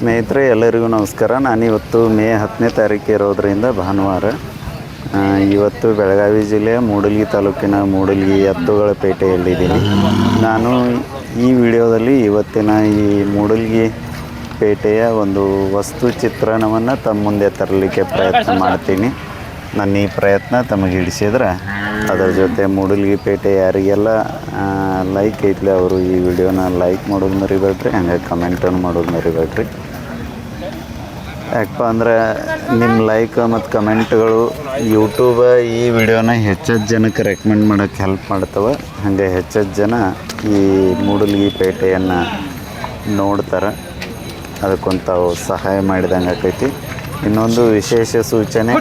ಸ್ನೇಹಿತರೆ ಎಲ್ಲರಿಗೂ ನಮಸ್ಕಾರ. ನಾನಿವತ್ತು ಮೇ 10ನೇ ತಾರೀಕು ಇರೋದರಿಂದ ಭಾನುವಾರ. ಇವತ್ತು ಬೆಳಗಾವಿ ಜಿಲ್ಲೆಯ ಮೂಡಲಗಿ ತಾಲೂಕಿನ ಮೂಡಲಗಿ ಎತ್ತುಗಳ ಪೇಟೆಯಲ್ಲಿದ್ದೀನಿ. ನಾನು ಈ ವಿಡಿಯೋದಲ್ಲಿ ಇವತ್ತಿನ ಈ ಮೂಡಲಗಿ ಪೇಟೆಯ ಒಂದು ವಸ್ತು ಚಿತ್ರಣವನ್ನು ತಮ್ಮ ಮುಂದೆ ತರಲಿಕ್ಕೆ ಪ್ರಯತ್ನ ಮಾಡ್ತೀನಿ. ನನ್ನ ಈ ಪ್ರಯತ್ನ ತಮಗೆ ಹಿಡಿಸಿದ್ರೆ ಅದರ ಜೊತೆ ಮೂಡಲಗಿ ಪೇಟೆ ಯಾರಿಗೆಲ್ಲ ಲೈಕ್ ಐತ್ಲೆ ಅವರು ಈ ವಿಡಿಯೋನ ಲೈಕ್ ಮಾಡೋದು ಮರಿಬೇಡ್ರಿ, ಹಂಗೆ ಕಮೆಂಟನ್ನು ಮಾಡೋದು ಮರಿಬೇಡ್ರಿ. ಯಾಕಪ್ಪ ಅಂದ್ರೆ ನಿಮ್ಮ ಲೈಕ್ ಮತ್ತು ಕಮೆಂಟ್ಗಳು ಯೂಟ್ಯೂಬ ಈ ವಿಡಿಯೋನ ಹೆಚ್ಚೆಚ್ಚು ಜನಕ್ಕೆ ರೆಕಮೆಂಡ್ ಮಾಡೋಕ್ಕೆ ಹೆಲ್ಪ್ ಮಾಡ್ತವೆ. ಹಾಗೆ ಹೆಚ್ಚೆಚ್ಚು ಜನ ಈ ಮೂಡಲಗಿ ಪೇಟೆಯನ್ನು ನೋಡ್ತಾರೆ. ಅದಕ್ಕೊಂದು ತಾವು ಸಹಾಯ ಮಾಡಿದಂಗೆ ಆಕೈತಿ. ಇನ್ನೊಂದು ವಿಶೇಷ ಸೂಚನೆ,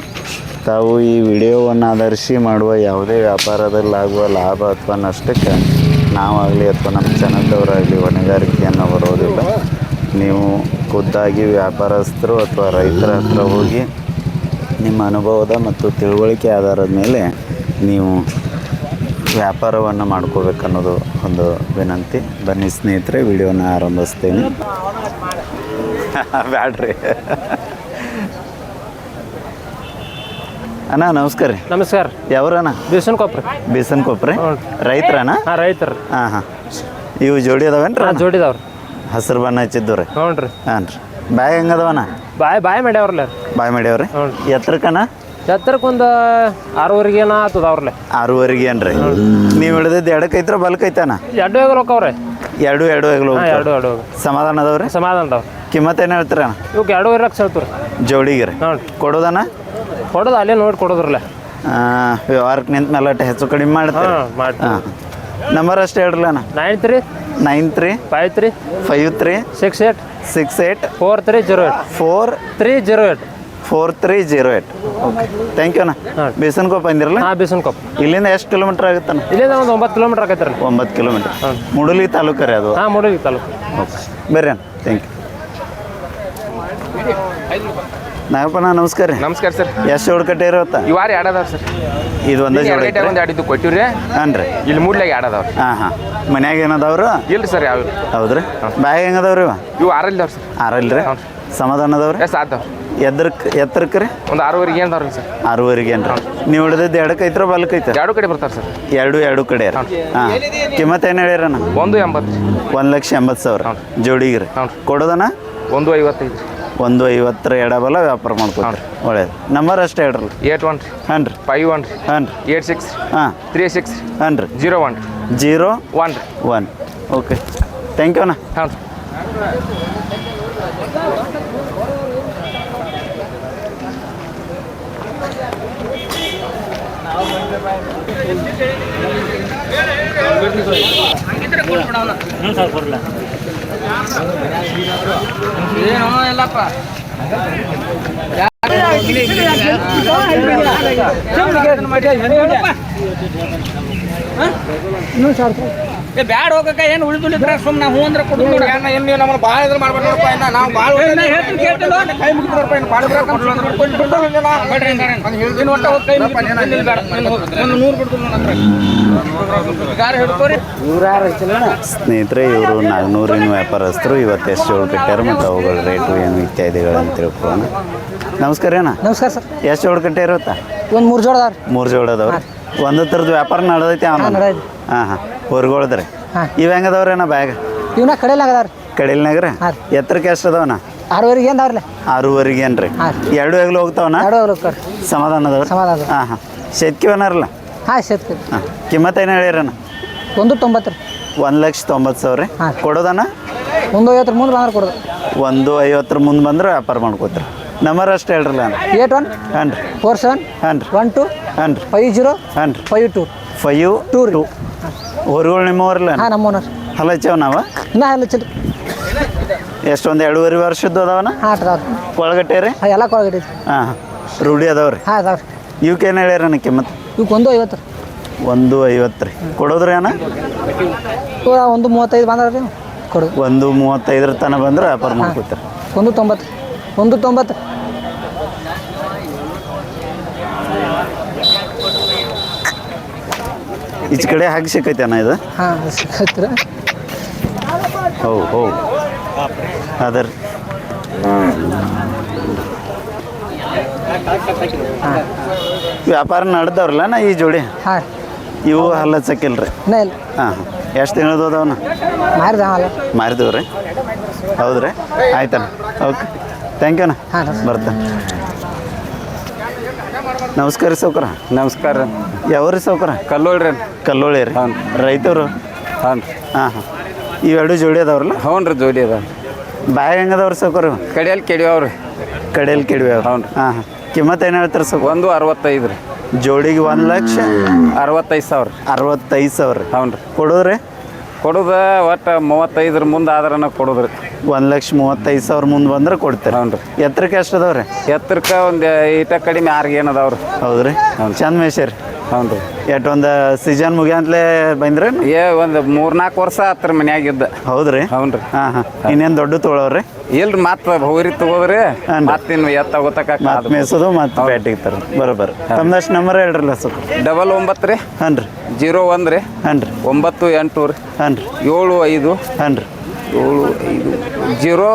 ತಾವು ಈ ವಿಡಿಯೋವನ್ನು ಆಧರಿಸಿ ಮಾಡುವ ಯಾವುದೇ ವ್ಯಾಪಾರದಲ್ಲಾಗುವ ಲಾಭ ಅಥವಾ ನಷ್ಟಕ್ಕೆ ನಾವಾಗಲಿ ಅಥವಾ ನಮ್ಮ ಚಾನಲ್ದವರಾಗಲಿ ಹೊಣೆಗಾರಿಕೆಯನ್ನು ಬರೋದಿಲ್ಲ. ನೀವು ಖುದ್ದಾಗಿ ವ್ಯಾಪಾರಸ್ಥರು ಅಥವಾ ರೈತರ ಹತ್ರ ಹೋಗಿ ನಿಮ್ಮ ಅನುಭವದ ಮತ್ತು ತಿಳುವಳಿಕೆ ಆಧಾರದ ಮೇಲೆ ನೀವು ವ್ಯಾಪಾರವನ್ನು ಮಾಡ್ಕೋಬೇಕನ್ನೋದು ಒಂದು ವಿನಂತಿ. ಬನ್ನಿ ಸ್ನೇಹಿತರೆ, ವಿಡಿಯೋನ ಆರಂಭಿಸ್ತೀನಿ. ಬ್ಯಾಡ್ರಿ ಅಣ್ಣ, ನಮಸ್ಕಾರ ರೀ. ನಮಸ್ಕಾರ. ಯಾವ್ರಣ್ಣ? ಬೀಸನ್ಕೊಪ್ರಿ. ಬೀಸನ್ಕೊಪ್ರಿ. ರೈತರಣ್ಣ? ಹಾಂ, ರೈತರು. ಹಾಂ. ಇವು ಜೋಡಿ ಅದಾವೇನ್ರಿ? ಜೋಡಿದವ್ರಿ. ಹಸಿರು ಬಣ್ಣ ಹಚ್ಚಿದ್ದು ರೀ? ಹ್ಞೂ ರೀ. ಹಾಂ ರೀ. ಬಾಯ್ ಹೆಂಗದವಣ್ಣ? ಬಾಯ್ ಮಾಡ್ಯಾವ್ರಲ್ಲ. ಬಾಯ್ ಮಾಡ್ಯಾವ್ರಿ. ಎತ್ತರಕ್ಕಣ್ಣ? ಎತ್ತರಕ್ಕೊಂದು 6ವರೆಗೆ ಆತದವ್ರಲ್ಲ. 6ವರೆಗೆ ಏನ್ರಿ? ನೀವು ಹಿಡಿದಿದ್ದು ಎಡಕ್ಕೈತ್ರ ಬಲಕೈತಣ್ಣ? ಎರಡು ಹೆಗಲು ಹೋಗವ್ರೆ. ಎರಡು ಹೆಗಲು? ಎರಡು ಸಮಾಧಾನ ಅದಾವ್ರಿ? ಸಮಾಧಾನ ಅದಾವ. ಕಿಮ್ಮತ್ತು ಏನು ಹೇಳ್ತೀರಣ್ಣ? ಇವಕ್ಕೆ 2.5 ಲಕ್ಷ ಹೇಳ್ತೀರಿ ಜೋಡಿಗೆ ರೀ? ಹ್ಞೂ. ಕೊಡೋದಣ್ಣ? ಕೊಡೋದು ಅಲ್ಲೇ ನೋಡಿ ಕೊಡೋದ್ರಲ್ಲ. ವ್ಯವಹಾರಕ್ಕೆ ನಿಂತ ಮೇಲೆ ಹೆಚ್ಚು ಕಡಿಮೆ ಮಾಡ್ತೀವಿ. ಹಾಂ. ನಂಬರ್ ಅಷ್ಟೇ ಹೇಳ್ರಲ್ಲ ಅಣ್ಣ. 93 53 53 68 68 4308 4308 4308. ಓಕೆ, ಥ್ಯಾಂಕ್ ಯು ಅಣ್ಣ. ಬೀಸನ್ಕೊಪ್ಪ ಅಂದಿರಲ್ಲ? ಹಾಂ, ಬೀಸನ್ಕೊಪ್ಪ. ಇಲ್ಲಿಂದ ಎಷ್ಟು ಕಿಲೋಮೀಟ್ರ್ ಆಗುತ್ತಣ್ಣ? ಇಲ್ಲಿಂದ ಒಂದು 9 ಕಿಲೋಮೀಟ್ರ್ ಆಗೈತೆ ರೀ. 9 ಕಿಲೋಮೀಟ್ರ್. ಮೂಡಲಗಿ ತಾಲೂಕು ರೀ ಅದು? ಹಾಂ, ಮೂಡಲಗಿ ತಾಲೂಕು. ಓಕೆ, ಬರ್ರಿ ಅಣ್ಣ. Thank you. ನಾಗಪ್ಪಣ್ಣ ನಮಸ್ಕಾರ ರೀ. ನಮಸ್ಕಾರ ಸರ್. ಎಷ್ಟು ಜೋಡಿ ಕಟ್ಟೆ ಇರುತ್ತ? ಈ ವಾರ ಎರಡು ಅದಾವ ಸರ್. ಇದು ಒಂದೇ ಜೋಡಿ? ಒಂದು ಎರಡು ಕೊಟ್ಟಿವ್ರಿ. ಹಾಂ ರೀ. ಇಲ್ಲಿ ಮೂಡ್ಲಾಗ ಎರಡು ಅದಾವ. ಹಾಂ. ಮನ್ಯಾಗ ಏನದವ್ರು? ಇಲ್ಲ ಸರ್, ಯಾವ ಹೌದ್ರಿ. ಬ್ಯಾಗ್ ಹೆಂಗದವ್ರಿ? ಇವು 6 ಇಲ್ದಾವ್ರಿ ಸರ್. 6 ಇಲ್ರಿ? ಸಮಾಧಾನ ಅದಾವ್ರಿ? ಎಷ್ಟು ಆದವ್? ಎತ್ತರಕ್ಕೆ ರೀ? ಒಂದು 6ವರೆಗೆ ಏನ್ದವ್ರಿ ಸರ್. 6ವರೆಗೆ ಏನ್ರಿ? ನೀವು ಹಿಡಿದಿದ್ದು ಎಡಕ್ಕೈತ್ರ ಬಲಕೈತೆ? ಎರಡು ಕಡೆ ಬರ್ತಾರೆ ಸರ್. ಎರಡು ಕಡೆ ರೀ? ಹಾಂ. ಕಿಮ್ಮತ್ತು ಏನು ಹೇಳಿರಣ್ಣ? 180. 1,80,000 ಜೋಡಿಗೆ ರೀ? ಕೊಡೋದಣ್ಣ? 155. 150 ಎಡಬಲ ವ್ಯಾಪಾರ ಮಾಡ್ಕೊಳ್ರಿ. ಒಳ್ಳೇದು. ನಂಬರ್ ಅಷ್ಟೇ ಹೇಳ್ರಲ್ಲ. 81 ರೀ. ಹಾಂ ರೀ. 51 ರೀ. ಹಾಂ ರೀ. 86 ಹಾಂ. 36 ಹಾಂ ರೀ. 01 ರೀ. 01 ರೀ. 1. ಓಕೆ, ಥ್ಯಾಂಕ್ ಯು ಅಣ್ಣ. ಹಾಂ. ಏನೋ ಎಲ್ಲಪ್ಪ ಬ್ಯಾಡ ಹೋಗಕ್ಕ ಏನು ಉಳಿದುಳಿದ್ರೆ ಸುಮ್ಮನೆ ಹೂ ಅಂದ್ರೆ ಕೊಡು. ಏನು ನಮ್ಮನ್ನು ಭಾಳ ಇದ್ರೆ ಮಾಡ್ಬೇಕು ನೋಡಪ್ಪ. ನಾವು ಭಾಳ ಕೈ ಮುಗಿದ್ರಪ್ಪ. ಏನು ಭಾಳ ಸ್ನೇಹಿತರೆ, ಇವರು ನಾಗನೂರಿನ ವ್ಯಾಪಾರಸ್ಥರು. ಇವತ್ತು ಎಷ್ಟು ಜೋಡಿ ಕಟ್ಟ್ಯಾರ ಮತ್ತು ಅವುಗಳ ರೇಟು ಏನು ಇತ್ಯಾದಿಗಳನ್ನು ತಿಳ್ಕೊಳ್ಳೋಣ. ನಮಸ್ಕಾರ ಅಣ್ಣ. ನಮಸ್ಕಾರ ಸರ್. ಎಷ್ಟು ಜೋಡಿ ಕಟ್ಟೆ ಇರುತ್ತಾ? ಒಂದು 3 ಜೋಡಿ ಅದಾವ್ರಿ. 3 ಜೋಡಿ ಅದಾವ್ರಿ. ಒಂದು ಥರದ್ದು ವ್ಯಾಪಾರ ನಡೆದೈತಿ ಆಮೇಲೆ? ಹಾಂ. ಹೊರ್ಗೊಳದ್ರಿ? ಇವು ಹೆಂಗದವ್ರಿ ಅಣ್ಣ ಬ್ಯಾಗ್? ಇವನ್ನ ಕಡೆಯಲ್ಲಾಗ ಅದಾವ್ರಿ. ಕಡೆಯಲ್ನಾಗ ರೀ? ಎತ್ತರಕ್ಕೆ ಎಷ್ಟು ಅದಾವಣ್ಣ? 6ವರೆಗೆ ಅದಾವ್ರಲ್ಲ. 6ವರೆಗೆ ಏನ್ರಿ? ಎರಡು ಹೆಗಲು ಹೋಗ್ತಾವಣ್ಣ? 2 ಹೋಗ್ತಾರೆ. ಸಮಾಧಾನ ಅದಾವ್ರಿ? ಸಮಾಧಾನ. ಹಾಂ. ಶೇತ್ಕಿವನರಲ್ಲ? ಹಾಂ, ಶೇತ್ಕಿ. ಹಾಂ. ಕಿಮ್ಮತ್ತು ಏನು ಹೇಳಿರಣ್ಣ? 190 ರೀ. 1,90,000 ರೀ? ಕೊಡೋದಣ್ಣ? 150 ಮುಂದೆ ಬಂದ್ರೆ ಕೊಡೋದು. 150 ಮುಂದೆ ಬಂದ್ರೆ ವ್ಯಾಪಾರ ಮಾಡ್ಕೋತೀರಿ. ನಂಬರ್ ಅಷ್ಟು ಹೇಳ್ರಲ್ಲ ಅಣ್ಣ. 81 ಹಾಂ ರೀ. 47 ಹಾಂ ರೀ. 12 ಹಾಂ ರೀ. 50 ಹಾಂ ರೀ. 52 52 ರೀ? ಹೊರಗಳು ನಿಮ್ಮವ್ರಲ್ಲ? ಹಾಂ, ನಮ್ಮೋನರ್. ಹಲ್ಲ ಹಚ್ಚವ ನಾವು? ಇನ್ನೂ ಹಲ್ಲ ಚಿಲ್. ಎಷ್ಟೊಂದು 2.5 ವರ್ಷದ್ದು ಅದಾವಣ್ಣ? ಹಾಂ, ಅದಾವ್ರಿ. ಕೊಳಗಟ್ಟೆ ರೀ? ಹಾಂ, ಎಲ್ಲ ಕೊಳಗಡೆ. ಹಾಂ. ರೂಢಿ ಅದಾವ್ರಿ? ಹಾಂ, ಅದಾವ್ರಿ. ಇವಕ್ಕೆ ಏನು ಹೇಳ್ಯಾರಣ್ಣ ಕಿಮ್ಮತ್ತು? ಇವಕ್ಕೆ 150 ರೀ. 150 ರೀ? ಕೊಡೋದ್ರಿ ಅಣ್ಣ? 135 ಬಂದ್ರೆ ಕೊಡೋದು. 135 ತನಕ ಬಂದ್ರೆ ವ್ಯಾಪಾರ ಮಾಡ್ಕೋತಾರೆ. 190. 190. ಈಚೆ ಕಡೆ ಹಾಕಿ ಸಿಕ್ಕೈತೆ ಅಣ್ಣ ಇದು? ಹಾಂ, ಸಿಕ್ಕೈತ್ರ. ಹೌದು ಅದರ ವ್ಯಾಪಾರ ನಡೆದವ್ರಲ್ಲ ನಾ ಈ ಜೋಡಿ ಹಾಂ ಇವು ಹಲ್ಲಚ್ಚಕ್ಕಿಲ್ಲ ರೀ ಇನ್ನೂ ಇಲ್ಲ ಹಾಂ ಎಷ್ಟು ತಿಂಗಳದು ಅದಾವನ ಮಾರಿದ ಹಾಂ ಅಲ್ಲ ಮಾರಿದೀವಿ ರೀ ಹೌದು ರೀ ಆಯ್ತಣ್ಣ ಓಕೆ ಥ್ಯಾಂಕ್ ಯು ಅಣ್ಣ ಹಾಂ ಬರ್ತಾನೆ ನಮಸ್ಕಾರ ರೀ ಸೌಕರ ನಮಸ್ಕಾರ ರೀ ಯಾವ್ರಿ ಸೌಕರ ಕಲ್ಲೋಳ್ ರೀ ಕಲ್ಲೋಳಿ ರೀ ಹಾಂ. ರೈತರು ಹಾಂ ಹಾಂ ಹಾಂ ಇವೆರಡು ಜೋಡಿ ಅದಾವ್ರಲ್ಲ ಹ್ಞೂ ರೀ ಜೋಡಿ ಅದ ಬ್ಯಾಗ್ ಹೆಂಗದವ್ರಿ ಸೌಕರ ಕಡಿಯಲ್ಲಿ ಕೆಡಿಯವ್ರಿ ಕಡೆಯಲ್ಲಿ ಕೆಡವಿ ಹ್ಞೂ ರೀ ಹಾಂ ಹಾಂ ಕಿಮ್ಮತ್ತು ಏನು ಹೇಳ್ತಾರೆ ಸೌಕರ 165 ರೀ ಜೋಡಿಗೆ 1,65,000 65 ಸಾವಿರ ರೀ ಹ್ಞೂ ರೀ ಹ್ಞೂ ರೀ ಕೊಡೋದ್ರಿ ಕೊಡೋದು ಒಟ್ಟು 35 ಮುಂದೆ ಆದ್ರನ ಕೊಡೋದು ರೀ 1,35,000 ಮುಂದೆ ಬಂದ್ರೆ ಕೊಡ್ತೀರಿ ಹ್ಞೂ ರೀ ಎತ್ತರಕ್ಕೆ ಎಷ್ಟು ಅದಾವ್ರಿ ಎತ್ತರಕ್ಕೆ ಒಂದು ಈಟ ಕಡಿಮೆ 6 ಏನು ಅದಾವ್ರಿ ಹೌದ್ರಿ ಚಂದ ಮೇಯ್ಸಿರಿ ಹ್ಞೂ ರೀ ಎಟ್ ಒಂದು ಸೀಸನ್ ಮುಗಿಯಂತಲೇ ಬಂದ್ರಿ ಏ ಒಂದು 3-4 ವರ್ಷ ಹತ್ರ ಮನ್ಯಾಗಿದ್ದ ಹೌದ್ರಿ ಹ್ಞೂ ರೀ ಹಾಂ ಹಾಂ ಇನ್ನೇನು ದೊಡ್ಡ ತೊಗೊಳವ್ರಿ ಇಲ್ರಿ ಮತ್ತೆ ಹೋರಿ ತಗೋದ್ರಿ ಹಾಂ. ಮತ್ತಿನ್ನು ಎತ್ತ ಗೊತ್ತಕ್ಕ ಮತ್ತೆ ಮೇಯ್ಸೋದು ಮತ್ತೆ ಬ್ಯಾಟಿಗೆ ತರ ಬರೋಬ್ಬರ ತಮ್ದಷ್ಟು ನಂಬರ್ ಹೇಳ್ರಲ್ಲ ಸ್ವಲ್ಪ 99 ರೀ ಹಾಂ ರೀ 01 ರೀ ಹಾಂ ರೀ 98 ರೀ ಹಾಂ ರೀ 75 ಹಾಂ ರೀ 0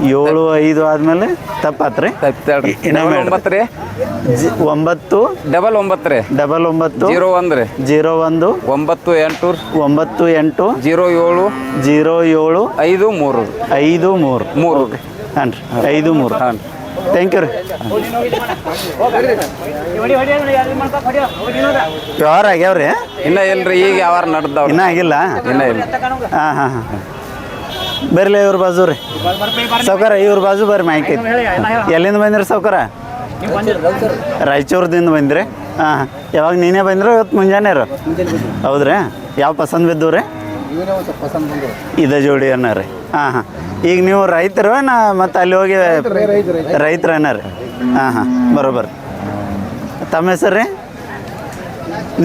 7-5 ಆದಮೇಲೆ ತಪ್ಪಾತ್ರಿ ತಪ್ಪೇಳ್ರಿ ಇನ್ನೊಮ್ಮೆ ಹೇಳ್ರಿ. 9 ರೀ 9 99 ರೀ 99 01 ರೀ 01 98 98 07 07 53 53 ರೀ ಹಾಂ ರೀ 53 ಹಾಂ ಥ್ಯಾಂಕ್ ಯು ರೀ ಪ್ಯೂರ್ ಆಗ್ಯಾವ್ರಿ ಇನ್ನ ಇಲ್ರಿ ಈಗ ಯಾವಾರ ನಡ್ದಾವ್ರಿ ಇನ್ನೂ ಆಗಿಲ್ಲ ಇನ್ನ ಇಲ್ಲ ಹಾಂ ಹಾಂ ಹಾಂ ಬರ್ಲಿ ಇವ್ರ ಬಾಜು ರೀ ಸೌಕರ ಇವ್ರ ಬಾಜು ಬರ್ರಿ ಮಾಹಿತಿ ಎಲ್ಲಿಂದ ಬಂದ್ರಿ ಸೌಕರ ರಾಯಚೂರ್ದಿಂದ ಬಂದ್ರಿ ಹಾಂ ಹಾಂ ಯಾವಾಗ ನೀನೇ ಬಂದ್ರೆ ಇವತ್ತು ಮುಂಜಾನೆ ರೀ ಹೌದ್ರಿ ಯಾವ ಪಸಂದ್ ಬಿದ್ದು ರೀ ಇದೇ ಜೋಡಿ ಅನ್ನ ರೀ ಹಾಂ ಹಾಂ ಈಗ ನೀವು ರೈತರು ನಾ ಮತ್ತೆ ಅಲ್ಲಿ ಹೋಗಿ ರೈತರು ಅನ್ನ ರೀ ಹಾಂ ಹಾಂ ಬರೋಬ್ಬರ ತಮ್ಮ ಹೆಸರು ರೀ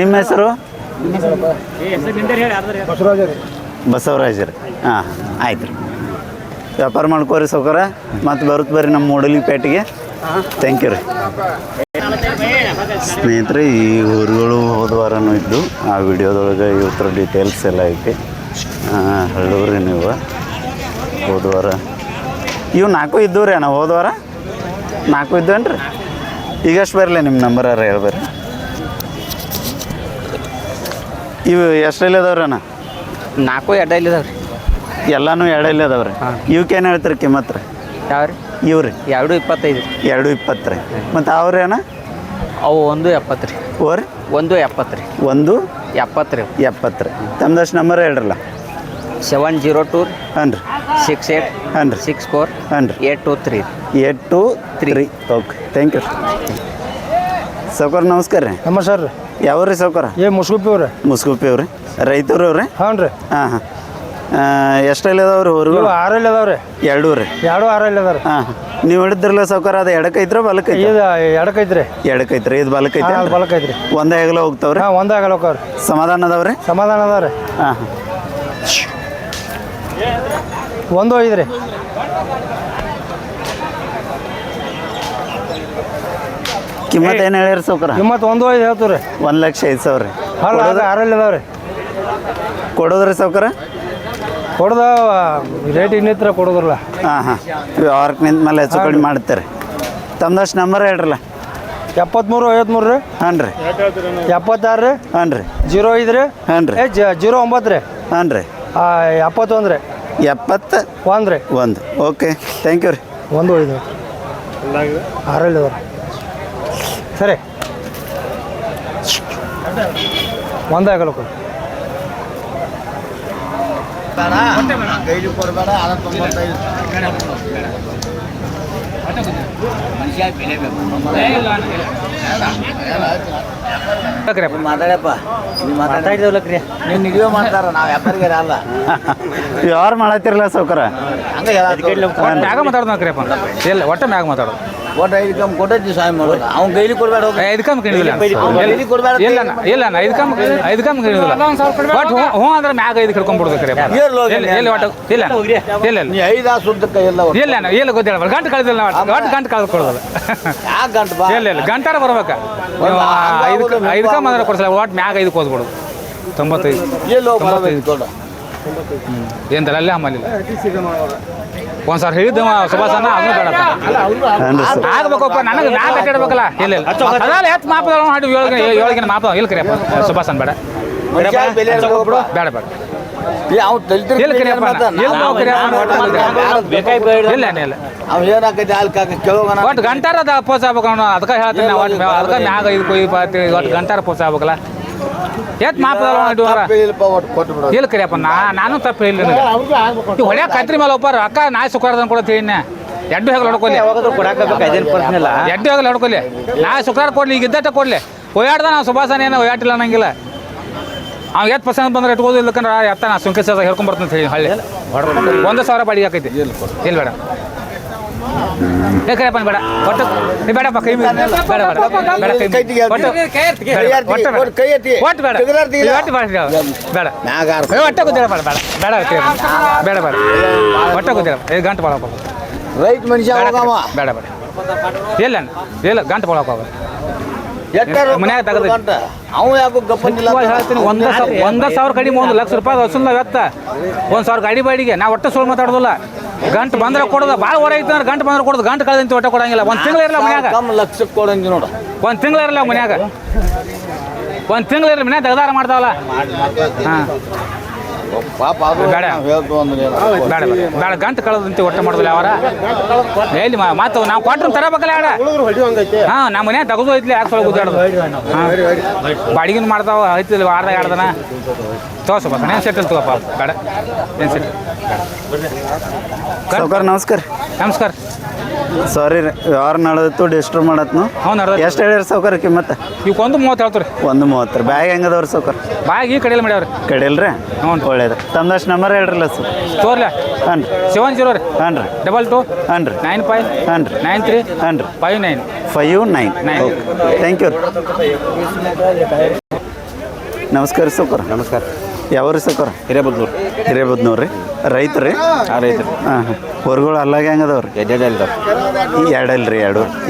ನಿಮ್ಮ ಹೆಸರು ಬಸವರಾಜ್ ರೀ ಹಾಂ ಆಯ್ತು ರೀ ವ್ಯಾಪಾರ ಮಾಡ್ಕೋರಿ ಸೌಕರ ಮತ್ತೆ ಬರುತ್ತೆ ಬರ್ರಿ ನಮ್ಮ ಮೂಡಲಿ ಪೇಟೆಗೆ ಥ್ಯಾಂಕ್ ಯು ರೀ ಸ್ನೇಹಿತರೆ ಈ ಊರುಗಳು ಹೋದ ವಾರನೂ ಇದ್ದು ಆ ವಿಡಿಯೋದೊಳಗೆ ಇವತ್ತರ ಡೀಟೇಲ್ಸ್ ಎಲ್ಲ ಐತಿ ಹೇಳೋರಿ ನೀವು ಹೋದ ವಾರ ಇವು 4 ಇದ್ದವು ರೀ ಅಣ್ಣ ಹೋದ ವಾರ 4 ಇದ್ದೇನು ರೀ ಈಗಷ್ಟು ಬರಲಿ ನಿಮ್ಮ ನಂಬರಾರ ಹೇಳ್ಬರ್ರಿ ಇವು ಎಷ್ಟರಲ್ಲಿ ಅದಾವ್ರಿ ಅಣ್ಣ 4 ಎಡ್ಡಲ್ಲಿ ಇದಾವ್ರಿ ಎಲ್ಲನೂ ಎರಡಲ್ಲಿ ಅದಾವ್ರಿ ಇವಕ್ಕೇನು ಹೇಳ್ತೀರಿ ಕಿಮ್ಮತ್ತು ರೀ ಯಾವ ರೀ ಇವು ರೀ 225 ರೀ 220 ರೀ ಮತ್ತು ಅವ್ರಿ ಅಣ್ಣ ಅವು 170 ರೀ ಓರಿ 170 ರೀ 170 ರೀ 70 ರೀ ತಮ್ದಷ್ಟು ನಂಬರ್ ಹೇಳ್ರಲ್ಲ 702 ಹಾಂ ರೀ 68 ಹಾಂ ರೀ 64 ಹಾಂ ರೀ 823 823 ಓಕೆ ಥ್ಯಾಂಕ್ ಯು ಸೌಕರ್ ನಮಸ್ಕಾರ ರೀ ನಮಸ್ಕಾರ ರೀ ಯಾವ ರೀ ಸೌಕರ ಮುಸ್ಗುಪ್ಪಿ ಅವ್ರಿ ಮುಸ್ಗುಪ್ಪಿ ಅವ್ರಿ ರೈತರು ಅವ್ರಿ ಹಾಂ ರೀ ಹಾಂ ಹಾಂ ಎಷ್ಟಲ್ಲಿ ಅದಾವ್ರಿ ಊರು 6 ಅದಾವ್ರಿ ಎರಡೂ ರೀ 2 6 ಅದಾವ್ರಿ ಹಾಂ ನೀವು ಹಿಡಿದ್ರಲ್ಲ ಸೌಕರ ಅದು ಎಡಕ್ಕೈತ್ರ ಬಲಕ್ಕೈತಿ ಇದು ಎಡಕೈತ್ರಿ ಎಡಕ್ಕೈತ್ರಿ ಇದು ಬಲಕ್ಕೈತಿ ಹಾಂ ಬಲಕೈತ್ರಿ ಒಂದೇ ಹೆಗಲ ಹೋಗ್ತಾವ್ರಿ ಹಾಂ ಒಂದೇ ಆಗಲ್ಲ ಹೋಗ್ರಿ ಸಮಾಧಾನ ಅದಾವ್ರಿ ಸಮಾಧಾನ ಅದಾವ್ರಿ ಹಾಂ ಹಾಂ 1 5 ರೀ ಕಿಮ್ಮತ್ತು ಏನು ಹೇಳಿರಿ ಸೌಕರ ಕಿಮ್ಮತ್ತು 1 5 ಹೇಳ್ತೀವಿ ರೀ 1,05,000 ರೀ ಅಲ್ಲ 6 ಅದಾವ್ರಿ ಕೊಡೋದ್ರಿ ಸೌಕರ ಕೊಡ್ದ ರೇಟ್ ಇನ್ನಿತ್ರ ಕೊಡೋದ್ರಲ್ಲ ಹಾಂ ಹಾಂ ವ್ಯವಹಾರಕ್ಕೆ ನಿಂತ ಮೇಲೆ ಹೆಚ್ಚು ಕಡಿಮೆ ಮಾಡ್ತೀರಿ ತಮ್ದಷ್ಟು ನಂಬರ್ ಹೇಳ್ರಲ್ಲ 73 53 ರೀ ಹಾಂ ರೀ 76 ರೀ ಹಾಂ ರೀ 05 ರೀ ಹಾಂ ರೀ 09 ರೀ ಹಾಂ ರೀ 71 ರೀ 71 ರೀ ಓಕೆ ಥ್ಯಾಂಕ್ ಯು ರೀ 1 5 6 ಅದಾವ್ರಿ ಸರಿ ಒಂದೇ ಆಗಲ್ಲ ಕೊಡಿ ವ್ಯವಹಾರ ಮಾಡತ್ತಿರಲ್ಲ ಸೌಕರ ಮ್ಯಾಗ ಮಾತಾಡೋದ್ರಪ್ಪ ಇಲ್ಲ ಒಟ್ಟ ಮ್ಯಾಗ ಮಾತಾಡೋದು ಒಟ್ಟು 5 ಕಮ್ ಕೊಟ್ಟೈತಿ ಸಾಯ್ ಮಾಡೋದು ಅವ್ನು ಕೈಲಿ ಕೊಡ್ಬೇಡ ಐದು ಕಮ್ ಕೇಳಿಲ್ಲ ಕೈಲಿ ಕೊಡ್ಬೇಡ ಇಲ್ಲ ಇಲ್ಲ ಐದು ಕಮ್ ಕೇಳಿಲ್ಲ ಬಟ್ ಹ್ಞೂ ಅಂದ್ರೆ ಮ್ಯಾಗ ಐದು ಹಿಡ್ಕೊಂಡ್ಬಿಡ್ಬೇಕ್ರಿ ಎಲ್ಲಿ ಒಟ್ಟು ಇಲ್ಲ ಇಲ್ಲ ನೀ 5 ಸುದ್ದಕ್ಕೆ ಎಲ್ಲ ಇಲ್ಲ ಇಲ್ಲ ಗೊತ್ತಿಲ್ಲ ಗಂಟು ಕಳೆದಿಲ್ಲ ಒಟ್ಟು ಗಂಟು ಕಳ್ಕೊಡೋದು ಯಾಕೆ ಗಂಟು ಬಾ ಇಲ್ಲ ಗಂಟಾರ ಬರ್ಬೇಕ ನೀವು ಐದು ಕಮ್ ಅಂದ್ರೆ ಕೊಡ್ಸಲ್ಲ ಒಟ್ಟು ಮ್ಯಾಗ ಐದು ಕೋದ್ಬಿಡೋದು 95 ಎಲ್ಲಿ ಹೋಗಿ ಕೊಡ ಏನು ದಲ್ಲಾಳಿ ಹಮ್ಮಲಿಲ್ಲ ಒಂದು ಸಾವಿರ ಹೇಳಿದ್ದ ಸುಭಾಸನ ಅದನ್ನು ಬೇಡ ಹಾಂ ರೀ ಸರ್ ಆಗ್ಬೇಕಪ್ಪ ನನಗೆ ನಾ ಕಟ್ಟಿಡ್ಬೇಕಲ್ಲ ಇಲ್ಲ ಅದಲ್ಲ ಹೆಚ್ಚು ಮಾಪದ ಹಾಡು ಏಳಿಗೆ ಮಾಪದ ಇಲ್ಲ ಕರಿಯಪ್ಪ ಸುಭಾಸನ್ ಬೇಡ ಬೇಡ ಬೇಡ ಇಲ್ಲ ಕರಿಯಪ್ಪ ಇಲ್ಲ ಇಲ್ಲ ಅವ್ ಏನಾಕೈತಿ ಅಲ್ಲಿ ಕೇಳೋಣ ಒಟ್ಟು ಗಂಟಾರ ಪೋಸ್ ಆಗ್ಬೇಕು ಅವನು ಅದಕ್ಕೆ ಹೇಳ್ತೀನಿ ನಾವು ಅದಕ್ಕೆ ಮ್ಯಾಗ ಇದು ಕೊಯ್ ಒಟ್ಟು ಗಂಟಾರ ಪೋಸ್ ಆಗ್ಬೇಕಲ್ಲ ಎತ್ ಮಾಪದ ಇಲ್ಲ ಕರಿಯಪ್ಪ ನಾನು ತಪ್ಪು ಹೇಳಿ ಹೊಡ್ಯಾಕ ಕತ್ರಿ ಮೇಲೆ ಒಪ್ಪಾರ ಅಕ್ಕ ನಾಯಿ ಸುಖಾರ್ದನ್ ಕೂಡ ತಿಳಿನ ಎಡ್ಡು ಹೆಗಲು ಹೊಡ್ಕೊಲಿ ಎಡ್ಡು ಹೆಗಲು ಹೊಡ್ಕೊಲಿ ನಾಯಿ ಸುಖಾರ ಕೊಡ್ಲಿ ಈಗ ಇದ್ದಟ್ಟ ಕೊಡ್ಲಿ ಒಯ್ಯಾಡ್ದ ನಾವು ಸುಭಾಸನ ಏನೋ ಒಯ್ಯಾಟಿಲ್ಲ ಅನ್ನಂಗಿಲ್ಲ ಅವ್ನು ಎಷ್ಟು ಪರ್ಸೆಂಟ್ ಬಂದ್ರೆ ಇಟ್ಕೋದು ಇಲ್ಲಕಂದ್ರೆ ಎತ್ತ ನಾ ಸುಂಕೇಶ ಹೇಳ್ಕೊಂಬರ್ತೀನಿ ಹೇಳಿ ಹಳ್ಳಿ 1,000 ಬಾಡಿಗೆ ಹಾಕೈತಿ ಇಲ್ಲ ಬೇಡ ಕರಿಯಪ್ಪ ಬೇಡ ಒಟ್ಟು ಬೇಡಪ್ಪ ಕೈ ಬೇಡ ಬೇಡ ಬೇಡ ಕೈ ಒಟ್ಟು ಬೇಡ ಒಟ್ಟು ಬೇಡ ಒಟ್ಟೆ ಕೂತಿರ ಬೇಡ ಬೇಡ ಬೇಡ ಬೇಡ ಬೇಡ ಒಟ್ಟೆ ಕೂತಿರ ಗಂಟು ಬಾಳಕ ರೈತ ಮನುಷ್ಯ ಬೇಡ ಬೇಡ ಇಲ್ಲ ಇಲ್ಲ ಗಂಟು ಬಾಳಕ ಮನ್ಯಾಗ ತಗದ ಅವ ಯಾಕೋ ಗಪ್ಪಂದಿಲ್ಲ ಹೇಳ್ತೀನಿ 1,000 ಕಡಿಮೆ 1,00,000 ರೂಪಾಯಿ ವಸೂಲ ಎತ್ತ 1,000 ಗಾಡಿ ಬಾಡಿಗೆ ನಾ ಒಟ್ಟು ಸುಳ್ಳು ಮಾತಾಡೋದಿಲ್ಲ ಗಂಟು ಬಂದ್ರೆ ಕೊಡೋದು ಭಾಳ ಹೊರ ಐತೆ ಅಂದ್ರೆ ಗಂಟು ಬಂದ್ರೆ ಕೊಡೋದು ಗಂಟು ಕಳೆದಂತ ಒಟ್ಟು ಕೊಡಂಗಿಲ್ಲ ಒಂದು ತಿಂಗಳು ಇರಲ್ಲ ಮನ್ಯಾಗ ಲಕ್ಷಕ್ಕೆ ಕೊಡಂಗಿ ನೋಡ ಒಂದು ತಿಂಗಳು ಇರಲ್ಲ ಮನ್ಯಾಗ ಒಂದು ತಿಂಗಳು ಇರಲಿ ಮನ್ಯಾಗ ತೆಗ್ದಾರ ಮಾಡ್ತಾವಲ್ಲ ಹಾಂ ಪಾಪ ಬೇಡ ಬೇಡ ಬೇಡ ಗಂಟು ಕಳೆದಂತೆ ಒಟ್ಟು ಮಾಡೋದಿಲ್ಲ ಅವರ ಎಲ್ಲಿ ಮಾತು ನಾವು ಕೊಟ್ಟರು ತರಬೇಕಲ್ಲ ಆಡ ಹಾಂ ನಮ್ಮ ಮನ್ಯಾಗ ತೆಗೆದು ಐತ್ಲಿ ಯಾಕೆ ಸೊಳಗೆ ಗುದ್ದಾಡೋದು ಹಾಂ ಬಾಡಿಗೆನ ಮಾಡ್ತಾವ ಐತಿ ವಾರದಾಗ 2 ದಿನ ತೋರ್ಸ ಬಸ್ ಏನು ಸೆಟಲ್ ತಗೋಪ್ಪ ಬೇಡ ಏನು ಸೆಟಲ್ ಸಾವ್ಕಾರ ನಮಸ್ಕಾರ ನಮಸ್ಕಾರ ಸಾರಿ ರೀ ವ್ಯವಹಾರ ನಡೆದಿತ್ತು ಡಿಸ್ಟರ್ಬ್ ಮಾಡತ್ನು ಹ್ಞೂ ನಡ್ದ ಎಷ್ಟು ಹೇಳಿರಿ ಸಾವ್ಕಾರ ಕಿಮ್ಮತ್ತ ಈಗ 1.30 ಹೇಳ್ತೀರಿ 1.30 ಬ್ಯಾಗ್ ಹೆಂಗದವ್ರಿ ಸಾವ್ಕಾರ ಬಾಯಿಗೆ ಈ ಕಡೆಯಲ್ಲಿ ಮಾಡ್ಯಾವ್ರಿ ಕಡಿಲ್ರಿ ಹ್ಞೂ ಒಳ್ಳೇದು ತಮ್ದಷ್ಟು ನಂಬರ್ ಹೇಳ್ರಲ್ಲ ಸರ್ ತೋರ್ಲ ಹಾಂ ರೀ 70 ರೀ ಹಾಂ ರೀ 22 ಹಾಂ ರೀ 95 ಹಾಂ ರೀ 93 ಹಾಂ ರೀ 59 59 ಓಕೆ ಥ್ಯಾಂಕ್ ಯು ನಮಸ್ಕಾರ ಸಾವ್ಕಾರ ನಮಸ್ಕಾರ ಯಾವ್ರಿ ಸಾವ್ಕಾರ ಹಿರೇಬದ್ನೂರು ರೀ ರೈತ ರೀ ರೈತರು ಹಾಂ ಹಾಂ ಹೊರಗಳು ಅಲ್ಲಾಗ ಹೆಂಗದವ್ರಿ ಎರಡಲ್ರಿ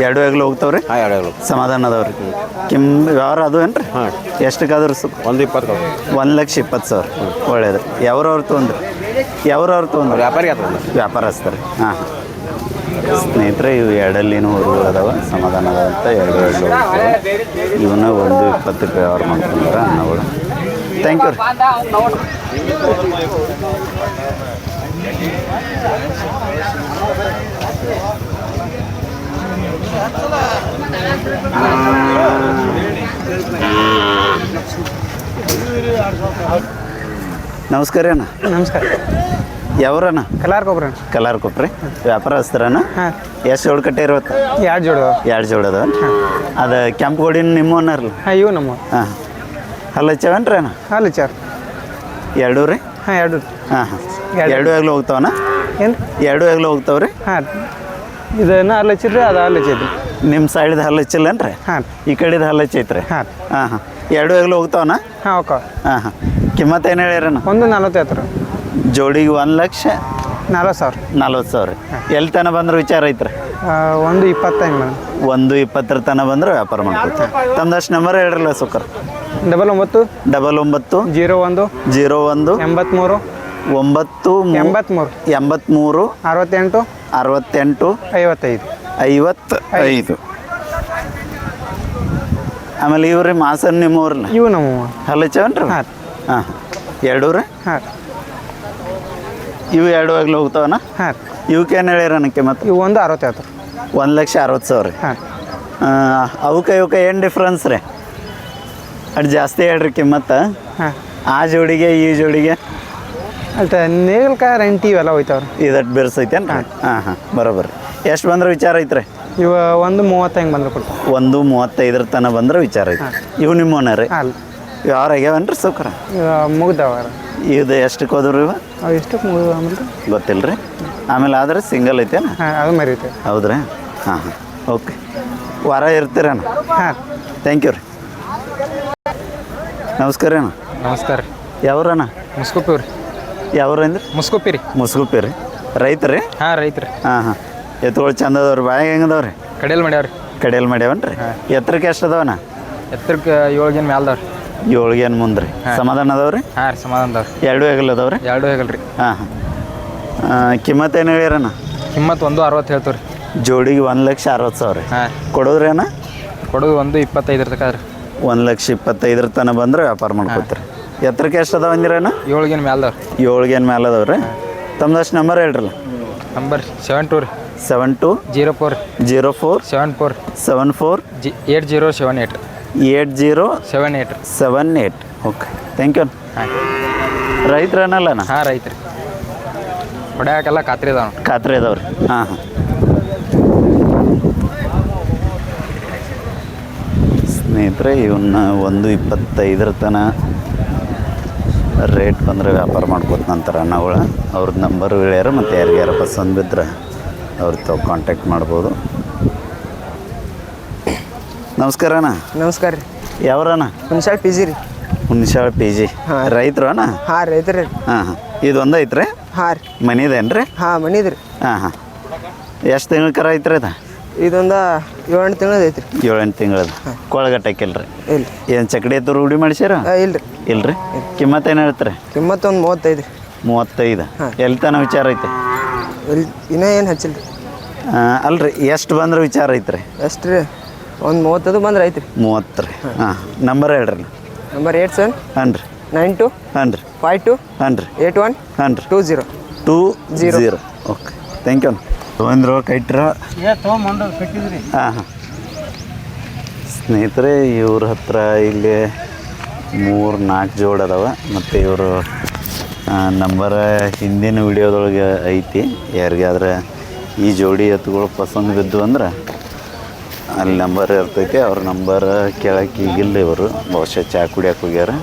ಎರಡು ಹೆಗ್ಲು ಹೋಗ್ತಾವ್ರಿ ಹಾಂ ಎರಡು ಸಮಾಧಾನ ಅದಾವ್ರಿ ವ್ಯವಹಾರ ಅದು ಏನ್ರಿ ಹಾಂ ಎಷ್ಟಕ್ಕಾದ್ರಿ ಸು 120 1,20,000 ಒಳ್ಳೇದು ಯಾವ್ರವ್ರು ತೊಗೊಂಡ್ರಿ ತೊಗೊಂಡ್ರಿ ವ್ಯಾಪಾರಿಗೆ ವ್ಯಾಪಾರಸ್ತರಿ ಹಾಂ ಸ್ನೇಹಿತರೆ ಇವು ಎರಡಲ್ಲಿನೂ ಹೊರಗಳು ಅದಾವ ಸಮಾಧಾನ ಅದಾವ ಅಂತ ಎರಡು ಇವನ್ನ 1,20 ವ್ಯವಹಾರ ಮಾಡ್ಕೊಂಡ್ರೆ ಅನ್ನಗಳು ಥ್ಯಾಂಕ್ ಯು ರೀ ನಮಸ್ಕಾರ ಅಣ್ಣ ನಮಸ್ಕಾರ ಯಾವ್ರಣ್ಣ ಕಲಾರ್ ಕೊಪ್ರಿ ವ್ಯಾಪಾರ ಹಚ್ತಾರಣ್ಣ ಹಾಂ ಎಷ್ಟು ಜೋಡ್ ಕಟ್ಟೆ ಇರುತ್ತ 2 ಜೋಡು 2 ಜೋಡ್ ಅದಾವ ಅದು ಕೆಂಪು ಗೋಡಿನ ನಿಮ್ಮನ್ನರ್ಲಿ ಹಾಂ ಇವು ನಮ್ಮ ಹಾಂ ಹಲ್ಲ ಹಚ್ಚವೇನ್ರಿ ಅಣ್ಣ ಹಾಲು ಚಾರ್ 2 ರೀ ಹಾಂ 2 ಹಾಂ ಹಾಂ 2 ಹೆಗ್ಲು ಹೋಗ್ತಾವಣ್ಣ ಏನು 2 ಹೆಗ್ಲು ಹೋಗ್ತಾವ್ರಿ ಹಾಂ ಇದನ್ನು ಹಾಲು ಹಚ್ಚಿದ್ರಿ ಅದು ಹಾಲು ಹಚ್ಚೈತಿ ನಿಮ್ಮ ಸೈಡ್ದು ಹಲ್ಲ ಹಚ್ಚಿಲ್ಲನ್ರಿ ಹಾಂ ಈ ಕಡೆದು ಹಲ್ಲ ಹಚ್ಚೈತ್ರಿ ಹಾಂ ಹಾಂ ಹಾಂ 2 ಹೆಗ್ಲು ಹೋಗ್ತಾವಣ್ಣ ಹಾಂ ಓಕೆ ಹಾಂ ಹಾಂ ಕಿಮ್ಮತ್ತು ಏನು ಹೇಳಿರಣ್ಣ 1.40 ರೀ ಜೋಡಿಗೆ 1,40,000 40,000 ಎಲ್ಲಿ ತನಕ ಬಂದ್ರೆ ವಿಚಾರ ಐತ್ರಿ 1.20 ಮೇಡಮ್ 1.20 ತನಕ ಬಂದ್ರೆ ವ್ಯಾಪಾರ ಮಾಡ್ಕೊತೀವಿ ತಮ್ದಷ್ಟು ನಂಬರ್ ಹೇಳ್ರಲ್ಲ ಸುಕ್ಕರ್ 99 99 01 01 83 83 68 68 55 ಆಮೇಲೆ ಇವ್ರಿ ಮಾಸನ್ ನಿಮ್ಮವ್ರಲ್ಲ ಇವು ನಮ್ಮ ಹಲ್ಲಚ್ಚವನ್ರಿ ಹಾಂ ಹಾಂ 2 ರೀ ಹಾಂ ಇವು 2 ಆಗ್ಲಿ ಹೋಗ್ತಾವನ ಹಾಂ ಇವಕ್ಕೇನು ಹೇಳಿರನಕ್ಕೆ ಮತ್ತೆ ಇವು 1.60 1,60,000 ಹಾಂ ಅವಕ್ಕೆ ಏನು ಡಿಫ್ರೆನ್ಸ್ ರೀ ಅದು ಜಾಸ್ತಿ ಹೇಳ್ರಿ ಕಿಮ್ಮತ್ತು ಹಾಂ ಆ ಜೋಡಿಗೆ ಈ ಜೋಡಿಗೆ ಅಲ್ತ ನೇಗಲ್ಕಾಯಿ ರಂಟಿ ಇವೆಲ್ಲ ಹೋಯ್ತಾವ್ರಿ ಇದಟ್ಟು ಬೆರ್ಸೈತೇನು ಹಾಂ ಹಾಂ ಬರೋಬ್ಬರಿ ಎಷ್ಟು ಬಂದ್ರೆ ವಿಚಾರ ಐತ್ರಿ ಇವ 1.30 ಹೆಂಗೆ ಬಂದ್ರೆ ಕೊಡ್ತಾರೆ 1.35 ತನಕ ಬಂದ್ರೆ ವಿಚಾರ ಐತಿ ಇವು ನಿಮ್ಮೋನ ರೀ ಹಾಂ ಯಾರು ಆಗ್ಯಾವನ್ರಿ ಸೌಕರ ಮುಗ್ದವ ಇದು ಎಷ್ಟಕ್ಕೆ ಹೋದ್ರಿ ಇವ ಅವು ಎಷ್ಟಕ್ಕೆ ಮುಗಿದ ಆಮೇಲೆ ಗೊತ್ತಿಲ್ಲ ರೀ ಆಮೇಲೆ ಆದ್ರೆ ಸಿಂಗಲ್ ಐತೇನ ಹಾಂ ಅದು ಮರೀತೆ ಹೌದ್ರಿ ಹಾಂ ಹಾಂ ಓಕೆ ವಾರ ಇರ್ತೀರಣ್ಣ ಹಾಂ ಥ್ಯಾಂಕ್ ಯು ರೀ ನಮಸ್ಕಾರ ಅಣ್ಣ ನಮಸ್ಕಾರ ಯಾವ್ರಣ್ಣ ಮುಸ್ಕೊಪ್ಪಿ ರೀ ಯಾವ್ರಂದ್ರೆ ಮುಸ್ಕೊಪ್ಪಿ ರೀ ಮುಸ್ಗುಪ್ಪಿ ರೀ ರೈತರಿ ಹಾಂ ರೈತ್ರಿ ಹಾಂ ಹಾಂ ಎತ್ತುಗಳು ಚಂದ ಅದಾವ್ರಿ ಬಾಯಾಗ ಹೆಂಗದವ್ರಿ ಕಡೆಯಲ್ಲಿ ಮಾಡ್ಯಾವ್ರಿ ಕಡೆಯಲ್ಲಿ ಮಾಡ್ಯಾವನ್ರಿ ಎತ್ತರಕ್ಕೆ ಎಷ್ಟು ಅದಾವಣ್ಣ ಎತ್ತರಕ್ಕೆ 7 ಮ್ಯಾಲ್ದವ್ರಿ ಏಳ್ಗೇನು ಮುಂದೆ ರೀ ಸಮಾಧಾನ ಅದಾವ್ರಿ ಹಾಂ ರೀ ಸಮಾಧಾನದವ್ರಿ ಎರಡು ಹೆಗಲ್ ಅದಾವ್ರಿ ಎರಡು ಹೇಗಲ್ರಿ ಹಾಂ ಹಾಂ ಕಿಮ್ಮತ್ತು ಏನು ಹೇಳ್ಯಾರಣ್ಣ ಕಿಮ್ಮತ್ತು 1.60 ಹೇಳ್ತೀವಿ ರೀ ಜೋಡಿಗೆ 1,60,000 ಹಾಂ ಕೊಡೋದ್ರಿ ಅಣ್ಣ ಕೊಡೋದು 1.25 ತನಕ ರೀ 1,25,000 ತನಕ ಬಂದ್ರೆ ವ್ಯಾಪಾರ ಮಾಡ್ಕೋತೀರಿ ಎತ್ತರಕ್ಕೆ ಎಷ್ಟು ಅದಾವ ಅಂದಿರಣ್ಣ 7 ಮ್ಯಾಲ್ದವ್ರಿ ಏಳ್ಗೇನು ಮೇಲೆ ಅದಾವ್ರಿ ತಮ್ದಷ್ಟು ನಂಬರ್ ಹೇಳ್ರಲ್ಲ ನಂಬರ್ 72 ರೀ 72 04 04 74 74 8078 8078 78 ಓಕೆ ಥ್ಯಾಂಕ್ ಯು ಹಾಂ ರೈತರನಲ್ಲಣ್ಣ ಹಾಂ ರೈತ್ರಿ ಹೊಡ್ಯಾಕೆಲ್ಲ ಖಾತ್ರಿ ಅದಾವ ಖಾತ್ರಿ ಅದಾವ್ರಿ ಹಾಂ ಹಾಂ ಸ್ನೇಹಿತರೆ ಇವನ್ನ 1.25 ತನಕ ರೇಟ್ ಬಂದರೆ ವ್ಯಾಪಾರ ಮಾಡ್ಕೋತ ನಂತರ ಅಣ್ಣಗಳ ಅವ್ರದ್ದು ನಂಬರ್ ಹೇಳ್ಯಾರ ಮತ್ತು ಯಾರಿಗಾರ ಪಸಂದ್ ಬಿದ್ದರೆ ಅವ್ರಿಗೆ ತಾವು ಕಾಂಟ್ಯಾಕ್ಟ್ ಮಾಡ್ಬೋದು. ನಮಸ್ಕಾರ ಅಣ್ಣ. ನಮಸ್ಕಾರ ರೀ. ಯಾವ್ರಣ್ಣ? ಹುಣ್ಸಾಳ್ ಪಿ ಜಿ ರೀ. ಹುಣ್ಸಾಳ್ ಪಿ ಜಿ. ರೈತರು ಅಣ್ಣ? ಹಾಂ ರೈತರು ರೀ. ಹಾಂ ಹಾಂ ಇದು ಒಂದು ಐತ್ರಿ? ಹಾಂ ರೀ. ಮನಿದೇನು ರೀ? ಹಾಂ ಮನಿದು ರೀ. ಹಾಂ ಹಾಂ ಎಷ್ಟು ತಿಂಗಳ ಕರ ಐತ್ರಿ ಅದು? ಇದೊಂದು 7-8 ತಿಂಗಳದ ಐತ್ರಿ. 7-8 ತಿಂಗಳದ ಕೊಳಗಟ್ಟಕ್ಕಿಲ್ರಿ? ಇಲ್ಲ ಏನು ಚಕಡಿ ಎತ್ತು ರೂಢಿ ಮಾಡಿಸ್ಯಾರ? ಇಲ್ಲ ರೀ. ಇಲ್ರಿ ಕಿಮ್ಮತ್ತು ಏನು ಹೇಳ್ತಾರೆ? ಕಿಮ್ಮತ್ತು ಒಂದು 35 ರೀ. 35. ಎಲ್ಲಿ ತನಕ ವಿಚಾರ ಐತೆ? ಇಲ್ಲಿ ಇನ್ನೂ ಏನು ಹಚ್ಚಿಲ್ಲ ರೀ. ಅಲ್ರಿ ಎಷ್ಟು ಬಂದ್ರೆ ವಿಚಾರ ಐತ್ರಿ? ಎಷ್ಟು ರೀ? ಒಂದು 30 ಬಂದ್ರೆ ಐತ್ರಿ. 30 ರೀ. ಹಾಂ ನಂಬರ್ ಹೇಳ್ರಿ. ನಂಬರ್ 87 ಹಾಂ ರೀ 92 ಹಾಂ ರೀ 52 ಹಾಂ ರೀ 81 ಹಾಂ ರೀ 20 20. Okay thank you. ತೊಗೊಂಡ್ರು ಕೈಟ್ರ? ಹಾಂ ಹಾಂ ಸ್ನೇಹಿತರೆ ಇವ್ರ ಹತ್ರ ಇಲ್ಲಿ 3-4 ಜೋಡಿ ಅದಾವ ಮತ್ತು ಇವರು ನಂಬರ ಹಿಂದಿನ ವಿಡಿಯೋದೊಳಗೆ ಐತಿ. ಯಾರಿಗಾದ್ರೆ ಈ ಜೋಡಿ ಎತ್ತುಗಳು ಪಸಂದ್ ಬಿದ್ದು ಅಂದ್ರೆ ಅಲ್ಲಿ ನಂಬರ್ ಇರ್ತೈತಿ. ಅವ್ರ ನಂಬರ್ ಕೇಳಕ್ಕೆ ಈಗಿಲ್ಲ ಇವರು ಬಹುಶಃ ಚಾ ಕುಡಿಯಕ್ಕೆ ಹೋಗ್ಯಾರ.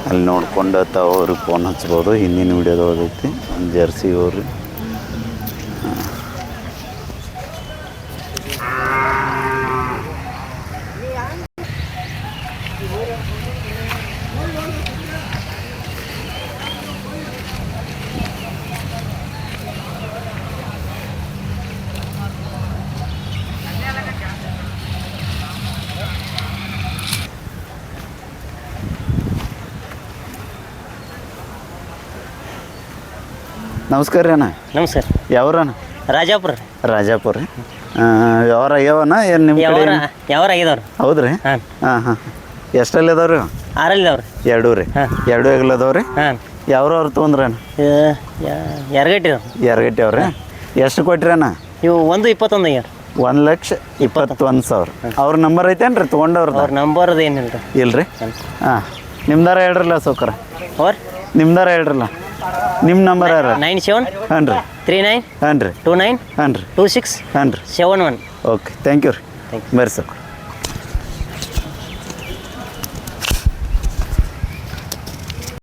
ಅಲ್ಲಿ ನೋಡ್ಕೊಂಡು ತಾವು ಅವ್ರಿಗೆ ಫೋನ್ ಹಚ್ಬೋದು. ಹಿಂದಿನ ವಿಡಿಯೋದೊಳಗೆ ಐತಿ ಜರ್ಸಿ ಇವ್ರಿ. ನಮಸ್ಕಾರ ರೀ ಅಣ್ಣ. ನಮಸ್ಕಾರ. ಯಾವ್ರಣ್ಣ? ರಾಜಾಪುರ. ರಾಜಾಪುರ ರೀ. ಯಾವ್ರ ಆಗ್ಯಾವಣ್ಣ ಏನು ನಿಮ್ಮ ಕಡೆ? ಯಾವ ಆಗಿದವ್ರಿ? ಹೌದ್ರಿ. ಹಾಂ ಹಾಂ ಹಾಂ ಎಷ್ಟಲ್ಲಿ ಅದಾವ್ರಿ? 6 ಇದಾವ್ರಿ. 2 ರೀ. 2 ಹೆಗಲ್ ಅದಾವ್ರಿ. ಹಾಂ ಯಾವ್ರವ್ರು ತೊಗೊಂಡ್ರಣ್ಣ? ಎರಗಟ್ಟಿ ಎರಗಟ್ಟಿ ಅವ್ರಿ. ಎಷ್ಟು ಕೊಟ್ರಿ ಅಣ್ಣ? ಇವು 1.21 ಆಗ್ಯಾರ. 1,21,000. ಅವ್ರ ನಂಬರ್ ಐತೇನು ರೀ ತೊಗೊಂಡವ್ರದ್ದು? ಅವ್ರ ನಂಬರ್ದು ಏನಿಲ್ಲ ರೀ. ಇಲ್ರಿ. ಹಾಂ ನಿಮ್ದಾರ ಹೇಳ್ರಲ್ಲ ಸೌಕರ. ಅವ್ರ ನಿಮ್ದಾರ ಹೇಳ್ರಲ್ಲ ನಿಮ್ಮ ನಂಬರ್ ಯಾರ? 97 ಹಾಂ ರೀ 39 ಹಾಂ ರೀ 29 ಹಾಂ ರೀ 26 ಹಾಂ ರೀ 71. ಓಕೆ ಥ್ಯಾಂಕ್ ಯು ರೀ. ಬರ್ರಿ ಸರ್.